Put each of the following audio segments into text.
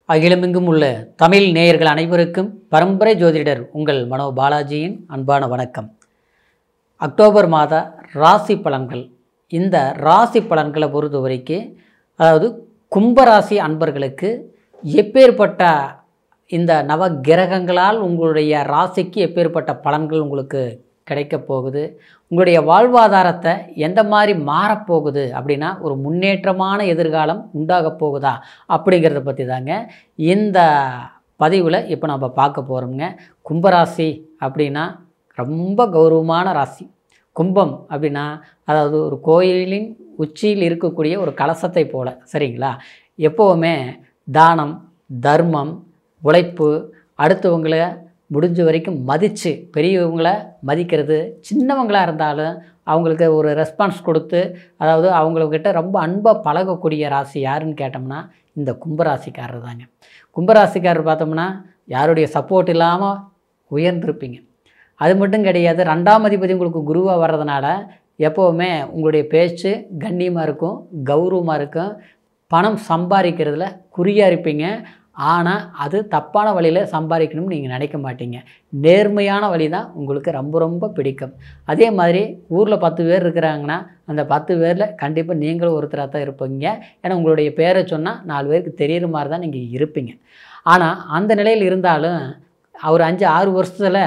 அகிலமெங்கும் உள்ள தமிழ் நேயர்கள் அனைவருக்கும் பரம்பரை ஜோதிடர் உங்கள் மனோ பாலாஜியின் அன்பான வணக்கம். அக்டோபர் மாத ராசி பலன்கள். இந்த ராசி பலன்களை பொறுத்த வரைக்கும், அதாவது கும்பராசி அன்பர்களுக்கு எப்பேற்பட்ட இந்த நவ கிரகங்களால் உங்களுடைய ராசிக்கு எப்பேற்பட்ட பலன்கள் உங்களுக்கு கிடைக்க போகுது, உங்களுடைய வாழ்வாதாரத்தை எந்த மாதிரி மாறப்போகுது அப்படின்னா ஒரு முன்னேற்றமான எதிர்காலம் உண்டாக போகுதா அப்படிங்கிறத பற்றி தாங்க இந்த பதிவில் இப்போ நம்ம பார்க்க போகிறோம்ங்க. கும்பராசி அப்படின்னா ரொம்ப கௌரவமான ராசி. கும்பம் அப்படின்னா அதாவது ஒரு கோயிலின் உச்சியில் இருக்கக்கூடிய ஒரு கலசத்தை போல, சரிங்களா? எப்போவுமே தானம், தர்மம், உழைப்பு, அடுத்தவங்களை முடிஞ்ச வரைக்கும் மதித்து, பெரியவங்களை மதிக்கிறது, சின்னவங்களாக இருந்தாலும் அவங்களுக்கு ஒரு ரெஸ்பான்ஸ் கொடுத்து, அதாவது அவங்கக்கிட்ட ரொம்ப அன்பாக பழகக்கூடிய ராசி யாருன்னு கேட்டோம்னா இந்த கும்பராசிக்காரர் தாங்க. கும்பராசிக்காரர் பார்த்தோம்னா யாருடைய சப்போர்ட் இல்லாமல் உயர்ந்திருப்பீங்க. அது மட்டும் கிடையாது, 2ஆம் அதிபதி உங்களுக்கு குருவாக வர்றதுனால எப்போவுமே உங்களுடைய பேச்சு கண்ணியமாக இருக்கும், கௌரவமாக இருக்கும், பணம் சம்பாதிக்கிறதுல குறியாக இருப்பீங்க. ஆனால் அது தப்பான வழியில் சம்பாதிக்கணும்னு நீங்கள் நினைக்க மாட்டீங்க. நேர்மையான வழி தான் உங்களுக்கு ரொம்ப ரொம்ப பிடிக்கும். அதே மாதிரி ஊரில் 10 பேர் இருக்கிறாங்கன்னா அந்த 10 பேரில் கண்டிப்பாக நீங்களும் ஒருத்தராக தான் இருப்பீங்க. ஏன்னா உங்களுடைய பேரை சொன்னால் 4 பேருக்கு தெரிகிற மாதிரி தான் நீங்கள் இருப்பீங்க. ஆனால் அந்த நிலையில் இருந்தாலும் ஒரு 5-6 வருஷத்தில்,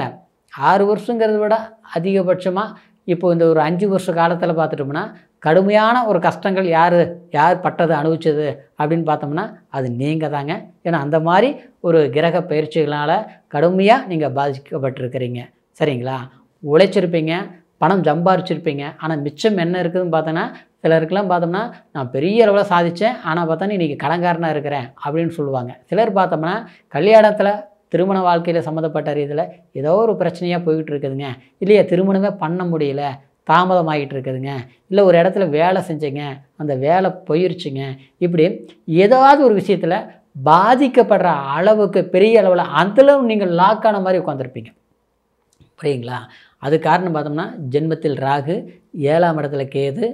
6 வருஷங்கிறத விட அதிகபட்சமாக இப்போ இந்த ஒரு 5 வருஷ காலத்தில் பார்த்துட்டோம்னா கடுமையான ஒரு கஷ்டங்கள் யார் பட்டது அனுபவிச்சது அப்படின்னு பார்த்தோம்னா அது நீங்கள் தாங்க. ஏன்னா அந்த மாதிரி ஒரு கிரக பயிற்சிகளால் கடுமையாக நீங்கள் பாதிக்கப்பட்டிருக்கிறீங்க, சரிங்களா? உழைச்சிருப்பீங்க, பணம் சம்பாரிச்சிருப்பீங்க. ஆனால் மிச்சம் என்ன இருக்குதுன்னு பார்த்தோன்னா சிலருக்கெல்லாம் பார்த்தோம்னா நான் பெரிய அளவில் சாதித்தேன், ஆனால் பார்த்தோன்னா இன்றைக்கி கடன்காரனாக இருக்கிறேன் அப்படின்னு சொல்லுவாங்க. சிலர் பார்த்தோம்னா கல்யாணத்தில், திருமண வாழ்க்கையில் சம்மந்தப்பட்ட ரீதியில் ஏதோ ஒரு பிரச்சனையாக போய்கிட்டு இருக்குதுங்க, இல்லையா திருமணமே பண்ண முடியல, தாமதமாகிட்டு இருக்குதுங்க, இல்லை ஒரு இடத்துல வேலை செஞ்சேங்க அந்த வேலை போயிருச்சுங்க, இப்படி ஏதாவது ஒரு விஷயத்தில் பாதிக்கப்படுற அளவுக்கு பெரிய அளவில் அதில் நீங்கள் லாக்கான மாதிரி உட்காந்துருப்பீங்க, புரியுங்களா? அது காரணம் பார்த்தோம்னா ஜென்மத்தில் ராகு, 7ஆம் இடத்துல கேது.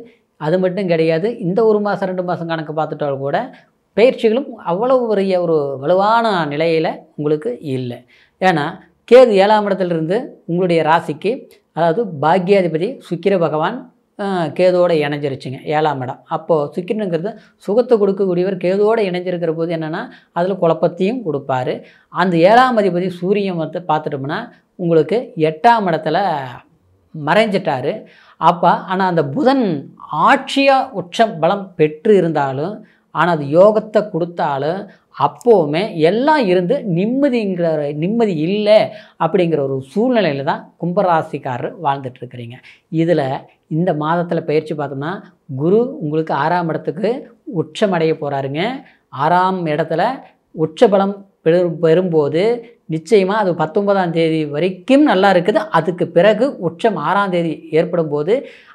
அது மட்டும் கிடையாது, இந்த 1 மாதம் 2 மாதம் கணக்கு பார்த்துட்டாலும் கூட பயிற்சிகளும் அவ்வளவு பெரிய ஒரு வலுவான நிலையில் உங்களுக்கு இல்லை. ஏன்னா கேது 7ஆம் இடத்துலேருந்து உங்களுடைய ராசிக்கு, அதாவது பாக்யாதிபதி சுக்கிர பகவான் கேதுவோடு இணைஞ்சிருச்சுங்க 7ஆம் இடம். அப்போது சுக்கிரனுங்கிறது சுகத்தை கொடுக்கக்கூடியவர். கேதுவோடு இணைஞ்சிருக்கிற போது என்னென்னா அதில் குழப்பத்தையும் கொடுப்பார். அந்த 7ஆம் அதிபதி சூரியன் வந்து பார்த்துட்டோம்னா உங்களுக்கு 8ஆம் இடத்துல மறைஞ்சிட்டார். அப்போ ஆனால் அந்த புதன் ஆட்சியாக உச்ச பலம் பெற்று இருந்தாலும், ஆனால் அது யோகத்தை கொடுத்தாலும் அப்போவுமே எல்லாம் இருந்து நிம்மதி இல்லை அப்படிங்கிற ஒரு சூழ்நிலையில் தான் கும்பராசிக்காரர் வாழ்ந்துட்டுருக்கிறீங்க. இதில் இந்த மாதத்தில் பயிற்சி பார்த்தோம்னா குரு உங்களுக்கு 6ஆம் இடத்துக்கு உச்சமடைய போகிறாருங்க. 6ஆம் இடத்துல உச்சபலம் பெறும்போது நிச்சயமாக அது 19ஆம் தேதி வரைக்கும் நல்லா இருக்குது. அதுக்கு பிறகு உச்சம் 6ஆம் தேதி ஏற்படும் போது,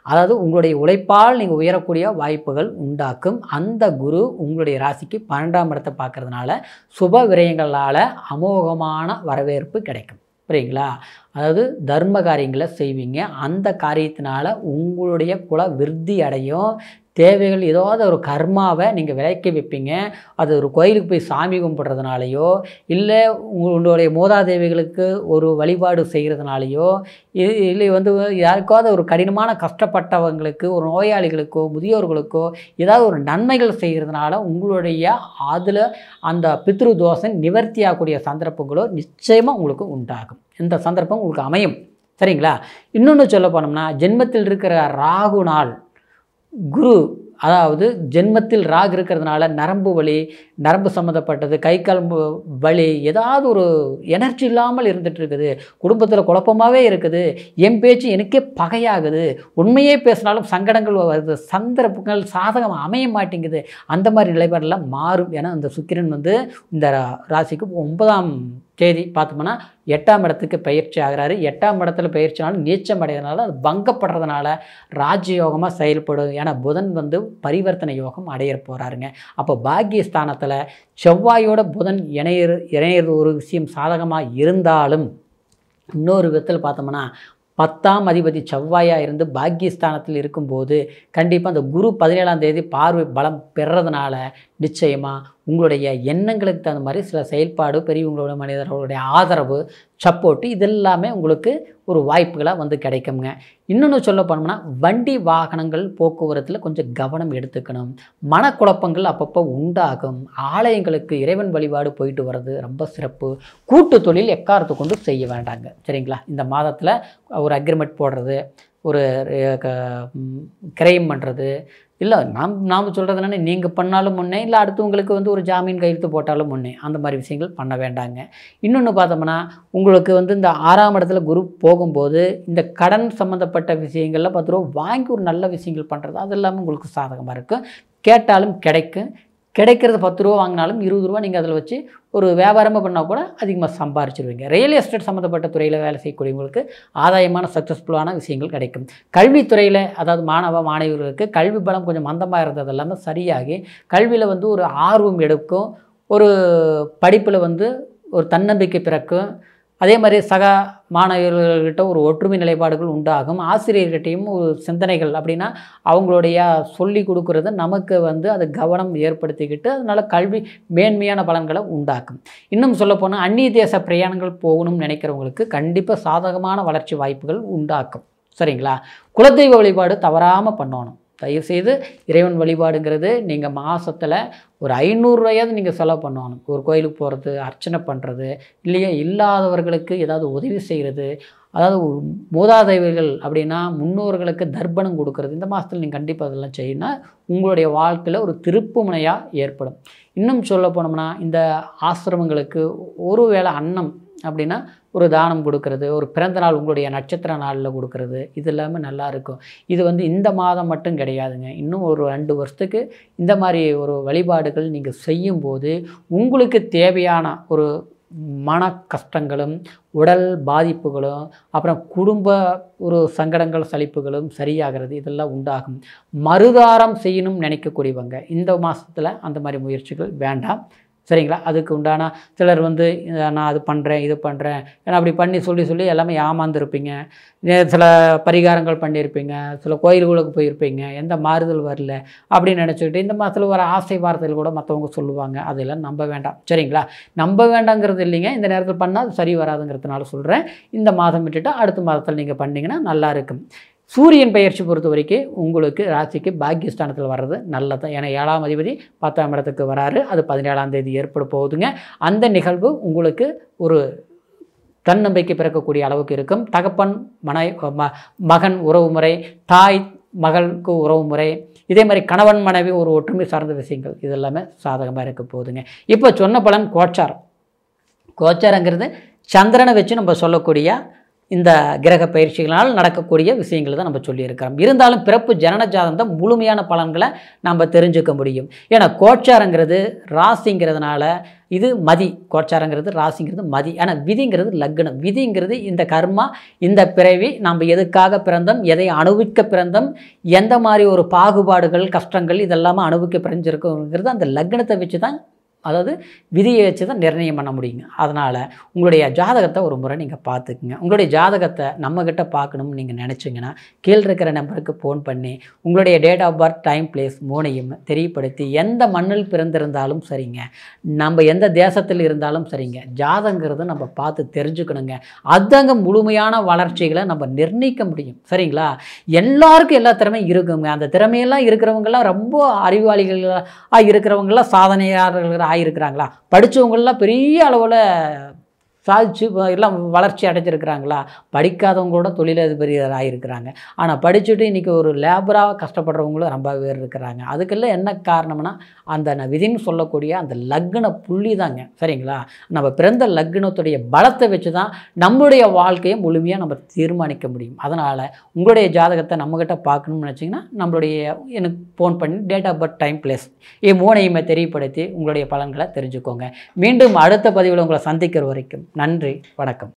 அதாவது உங்களுடைய உழைப்பால் நீங்கள் உயரக்கூடிய வாய்ப்புகள் உண்டாக்கும். அந்த குரு உங்களுடைய ராசிக்கு 12ஆம் இடத்தை பார்க்கறதுனால சுப விரயங்களால் அமோகமான வரவேற்பு கிடைக்கும், புரியுங்களா? அதாவது தர்ம காரியங்களை செய்வீங்க. அந்த காரியத்தினால உங்களுடைய குல விருத்தி அடையும். தேவைகள் ஏதாவது ஒரு கர்மாவை நீங்கள் விலைக்கு வைப்பீங்க. அது ஒரு கோயிலுக்கு போய் சாமி கும்பிட்றதுனாலையோ, இல்லை உங்களுடைய மூதாதேவிகளுக்கு ஒரு வழிபாடு செய்கிறதுனாலையோ, இல்லை வந்து யாருக்காவது ஒரு கடினமான கஷ்டப்பட்டவங்களுக்கு, ஒரு நோயாளிகளுக்கோ, முதியோர்களுக்கோ ஏதாவது ஒரு நன்மைகள் செய்கிறதுனால உங்களுடைய அதில் அந்த பித்ரு தோஷம் நிவர்த்தி ஆகக்கூடிய சந்தர்ப்பங்களோ நிச்சயமாக உங்களுக்கு உண்டாகும். இந்த சந்தர்ப்பம் உங்களுக்கு அமையும், சரிங்களா? இன்னொன்று சொல்ல போனோம்னா ஜென்மத்தில் இருக்கிற ராகு நாள் குரு, அதாவது ஜென்மத்தில் ராகு இருக்கிறதுனால நரம்பு வலி, நரம்பு சம்மந்தப்பட்டது, கை கால் வலி, ஏதாவது ஒரு எனர்ஜி இல்லாமல் இருந்துகிட்டு இருக்குது, குடும்பத்தில் குழப்பமாகவே இருக்குது, என் பேச்சு எனக்கே பகையாகுது, உண்மையே பேசினாலும் சங்கடங்கள் வருது, சந்தர்ப்பங்கள் சாதகம் அமைய மாட்டேங்குது, அந்த மாதிரி நிலைப்பாடெல்லாம் மாறும். ஏன்னா இந்த சுக்கிரன் வந்து இந்த ராசிக்கு 9ஆம் தேதி பார்த்தோம்னா 8ஆம் இடத்துக்கு பயிற்சி ஆகிறாரு. 8ஆம் இடத்துல பயிற்சினாலும் நீச்சம் அடைகிறதுனால, அது பங்கப்படுறதுனால ராஜயோகமாக செயல்படும். ஏன்னா புதன் வந்து பரிவர்த்தனை யோகம் அடைய போகிறாருங்க. அப்போ பாக்கியஸ்தானத்தில் செவ்வாயோட புதன் இணையிறது ஒரு விஷயம் சாதகமாக இருந்தாலும், இன்னொரு விதத்தில் பார்த்தோம்னா 10ஆம் அதிபதி செவ்வாயாக இருந்து பாக்கியஸ்தானத்தில் இருக்கும்போது கண்டிப்பாக அந்த குரு 17ஆம் தேதி பார்வை பலம் பெறதுனால நிச்சயமாக உங்களுடைய எண்ணங்களுக்கு தகுந்த மாதிரி சில செயல்பாடு, பெரியவங்களோட மனிதர்களுடைய ஆதரவு, சப்போர்ட்டு இதெல்லாமே உங்களுக்கு ஒரு வாய்ப்புகளாக வந்து கிடைக்குங்க. இன்னொன்று சொல்ல போனோம்னா வண்டி வாகனங்கள் போக்குவரத்தில் கொஞ்சம் கவனம் எடுத்துக்கணும். மனக்குழப்பங்கள் அப்பப்போ உண்டாகும். ஆலயங்களுக்கு இறைவன் வழிபாடு போயிட்டு வர்றது ரொம்ப சிறப்பு. கூட்டு தொழில் எக்காரத்தை கொண்டு செய்ய வேண்டாங்க. சரிங்களா? இந்த மாதத்தில் ஒரு அக்ரிமெண்ட் போடுறது, ஒரு கிரைம் பண்ணுறது, இல்லை நாம் சொல்கிறது என்னென்னா நீங்கள் பண்ணாலும் முன்னே, இல்லை அடுத்தவங்களுக்கு வந்து ஒரு ஜாமீன் கையெழுத்து போட்டாலும் முன்னே, அந்த மாதிரி விஷயங்கள் பண்ண வேண்டாங்க. இன்னொன்று பார்த்தோம்னா உங்களுக்கு வந்து இந்த 6ஆம் இடத்துல குரு போகும்போது இந்த கடன் சம்மந்தப்பட்ட விஷயங்களில் 10 ரூபா வாங்கி ஒரு நல்ல விஷயங்கள் பண்ணுறது அது எல்லாமே உங்களுக்கு சாதகமாக இருக்கும். கேட்டாலும் கிடைக்கும். கிடைக்கிறது 10 ரூபா வாங்கினாலும் 20 ரூபா நீங்கள் அதில் வச்சு ஒரு வியாபாரமாக பண்ணால் கூட அதிகமாக சம்பாரிச்சிருவீங்க. ரியல் எஸ்டேட் சம்மந்தப்பட்ட துறையில் வேலை செய்யக்கூடியவங்களுக்கு ஆதாயமான சக்ஸஸ்ஃபுல்லான விஷயங்கள் கிடைக்கும். கல்வித்துறையில் அதாவது மாணவர்களுக்கு கல்வி பலம் கொஞ்சம் மந்தமாக இருந்தது எல்லாமே சரியாகி கல்வியில் வந்து ஒரு ஆர்வம் எடுக்கும். ஒரு படிப்பில் வந்து ஒரு தன்னம்பிக்கை பிறக்கும். அதே மாதிரி சக மாணவர்கள்கிட்ட ஒரு ஒற்றுமை நிலைப்பாடுகள் உண்டாகும். ஆசிரியர்கிட்டையும் ஒரு சிந்தனைகள் அப்படின்னா அவங்களுடைய சொல்லி கொடுக்குறது நமக்கு வந்து அது கவனம் ஏற்படுத்திக்கிட்டு அதனால் கல்வி மேன்மையான பலன்களை உண்டாக்கும். இன்னும் சொல்லப்போனால் அந்நிய தேச பிரயாணங்கள் போகணும்னு நினைக்கிறவங்களுக்கு கண்டிப்பாக சாதகமான வளர்ச்சி வாய்ப்புகள் உண்டாக்கும். சரிங்களா? குலதெய்வ வழிபாடு தவறாமல் பண்ணணும். தயவுசெய்து இறைவன் வழிபாடுங்கிறது நீங்கள் மாதத்தில் ஒரு 500 ரூபாயாவது நீங்கள் செலவு பண்ணணும். ஒரு கோயிலுக்கு போகிறது, அர்ச்சனை பண்ணுறது, இல்லையா இல்லாதவர்களுக்கு ஏதாவது உதவி செய்கிறது, அதாவது மூதாதைவர்கள் அப்படின்னா முன்னோர்களுக்கு தர்ப்பணம் கொடுக்கறது, இந்த மாதத்தில் நீங்கள் கண்டிப்பாக அதெல்லாம் செய்யணும். உங்களுடைய வாழ்க்கையில் ஒரு திருப்பு முனையாக ஏற்படும். இன்னும் சொல்ல போனோம்னா இந்த ஆசிரமங்களுக்கு ஒரு வேளை அன்னம் அப்படின்னா ஒரு தானம் கொடுக்கறது, ஒரு பிறந்தநாள் உங்களுடைய நட்சத்திர நாளில் கொடுக்கறது, இது எல்லாமே நல்லாயிருக்கும். இது வந்து இந்த மாதம் மட்டும் கிடையாதுங்க. இன்னும் ஒரு 2 வருஷத்துக்கு இந்த மாதிரி ஒரு வழிபாடுகள் நீங்கள் செய்யும்போது உங்களுக்கு தேவையான ஒரு மன கஷ்டங்களும் உடல் பாதிப்புகளும் அப்புறம் குடும்ப ஒரு சங்கடங்கள் சலிப்புகளும் சரியாகிறது இதெல்லாம் உண்டாகும். மறுதாரம் செய்யணும்னு நினைக்கக்கூடியவங்க இந்த மாதத்தில் அந்த மாதிரி முயற்சிகள் வேண்டாம். சரிங்களா? அதுக்கு உண்டான சிலர் வந்து நான் அது பண்ணுறேன் இது பண்ணுறேன் ஏன்னா அப்படி பண்ணி சொல்லி எல்லாமே ஏமாந்துருப்பீங்க. சில பரிகாரங்கள் பண்ணியிருப்பீங்க, சில கோயில்களுக்கு போயிருப்பீங்க, எந்த மாறுதல் வரல அப்படின்னு நினச்சிக்கிட்டு இந்த மாதத்தில் வர ஆசை வார்த்தைகள் கூட மற்றவங்க சொல்லுவாங்க. அதெல்லாம் நம்ப வேண்டாம். சரிங்களா? நம்ப வேண்டாங்கிறது இல்லைங்க, இந்த நேரத்தில் பண்ணால் அது சரி வராதுங்கிறதுனால சொல்கிறேன். இந்த மாதம் விட்டுட்டு அடுத்த மாதத்தில் நீங்கள் பண்ணிங்கன்னா நல்லா இருக்கும். சூரியன் பெயர்ச்சி பொறுத்த வரைக்கும் உங்களுக்கு ராசிக்கு பாக்கியஸ்தானத்தில் வர்றது நல்லது. ஏன்னா 7ஆம் அதிபதி 10ஆம் இடத்துக்கு வராரு. அது 17ஆம் தேதி ஏற்பட போகுதுங்க. அந்த நிகழ்வு உங்களுக்கு ஒரு தன்னம்பிக்கை பிறக்கக்கூடிய அளவுக்கு இருக்கும். தகப்பன் மகன் உறவு முறை, தாய் மகளுக்கு உறவு முறை, இதே மாதிரி கணவன் மனைவி ஒரு ஒற்றுமை சார்ந்த விஷயங்கள் இதெல்லாமே சாதகமாக இருக்க போகுதுங்க. இப்போ சொன்ன பலன் கோச்சாரம். கோச்சாரங்கிறது சந்திரனை வச்சு நம்ம சொல்லக்கூடிய இந்த கிரக பயிற்சிகளால் நடக்கக்கூடிய விஷயங்கள் தான் நம்ம சொல்லியிருக்கிறோம். இருந்தாலும் பிறப்பு ஜனன ஜாதகம் தான் முழுமையான பலன்களை நம்ம தெரிஞ்சுக்க முடியும். ஏன்னா கோச்சாரங்கிறது ராசிங்கிறதுனால இது மதி. கோச்சாரங்கிறது ராசிங்கிறது மதி. ஆனால் விதிங்கிறது லக்னம். விதிங்கிறது இந்த கர்மா, இந்த பிறவி நாம் எதுக்காக பிறந்தோம், எதை அனுபவிக்க பிறந்தோம், எந்த மாதிரி ஒரு பாகுபாடுகள் கஷ்டங்கள் இதெல்லாமே அனுபவிக்க பிறந்திருக்குங்கிறது அந்த லக்னத்தை வச்சு தான், அதாவது விதியை வச்சு தான் நிர்ணயம் பண்ண முடியுங்க. அதனால் உங்களுடைய ஜாதகத்தை ஒரு முறை நீங்கள் பார்த்துக்குங்க. உங்களுடைய ஜாதகத்தை நம்மக்கிட்ட பார்க்கணும்னு நீங்கள் நினச்சிங்கன்னா கீழே இருக்கிற நம்பருக்கு ஃபோன் பண்ணி உங்களுடைய date of birth, time, place 3ஐயும் தெரியப்படுத்தி எந்த மண்ணில் பிறந்திருந்தாலும் சரிங்க, நம்ம எந்த தேசத்தில் இருந்தாலும் சரிங்க, ஜாதகங்கிறத நம்ம பார்த்து தெரிஞ்சுக்கணுங்க. அதுதாங்க முழுமையான வளர்ச்சிகளை நம்ம நிர்ணயிக்க முடியும். சரிங்களா? எல்லாருக்கும் எல்லா திறமையும் இருக்குங்க. அந்த திறமையெல்லாம் இருக்கிறவங்கெல்லாம் ரொம்ப அறிவாளிகளாக இருக்கிறவங்களாம் சாதனையாளர்கள் ஆகியிருக்கிறாங்களா? படித்தவங்களாம் பெரிய அளவில் சாதிச்சு எல்லாம் வளர்ச்சி அடைஞ்சிருக்கிறாங்களா? படிக்காதவங்களோட தொழிலதிபர் ஆகியிருக்கிறாங்க. ஆனால் படிச்சுட்டு இன்றைக்கி ஒரு லேபராக கஷ்டப்படுறவங்களும் ரொம்ப பேர் இருக்கிறாங்க. அதுக்கெல்லாம் என்ன காரணம்னா அந்த விதின்னு சொல்லக்கூடிய அந்த லக்ன புள்ளி தாங்க. சரிங்களா? நம்ம பிறந்த லக்னத்துடைய பலத்தை வச்சு தான் நம்மளுடைய வாழ்க்கையை முழுமையாக நம்ம தீர்மானிக்க முடியும். அதனால் உங்களுடைய ஜாதகத்தை நம்மக்கிட்ட பார்க்கணும்னு நினச்சிங்கன்னா நம்மளுடைய எனக்கு ஃபோன் பண்ணி date of birth, time, place 3ஐயுமே தெரியப்படுத்தி உங்களுடைய பலன்களை தெரிஞ்சுக்கோங்க. மீண்டும் அடுத்த பதிவில் உங்களை சந்திக்கிற வரைக்கும் நன்றி, வணக்கம்.